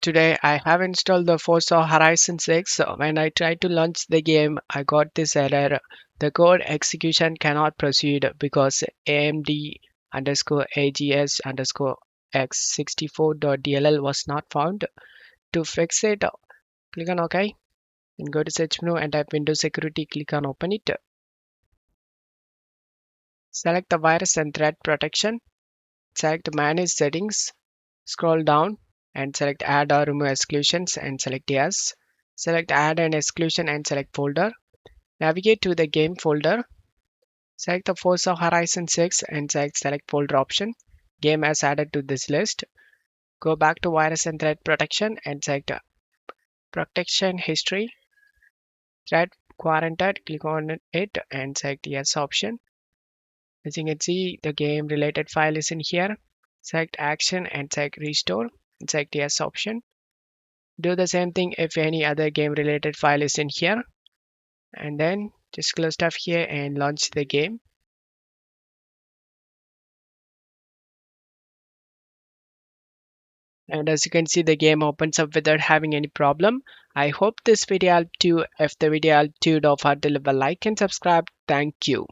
Today I have installed the Forza Horizon 6. So when I tried to launch the game, I got this error. The code execution cannot proceed because amd ags x64.dll was not found. To fix it, click on OK and go to search menu and type Windows Security. Click on Open it. Select the virus and threat protection. Select Manage Settings. Scroll down and select Add or Remove Exclusions and select Yes. Select Add an Exclusion and select Folder. Navigate to the Game folder. Select the Forza Horizon 6 and select Folder option. Game as added to this list. Go back to Virus and Threat Protection and select Protection History. Threat Quarantined. Click on it and select Yes option. As you can see, the game related file is in here. Select Action and select Restore and select Yes option. Do the same thing if any other game related file is in here, and then just close stuff here and launch the game. And as you can see, the game opens up without having any problem. I hope this video helped you. If the video helped you, don't forget to leave a like and subscribe. Thank you.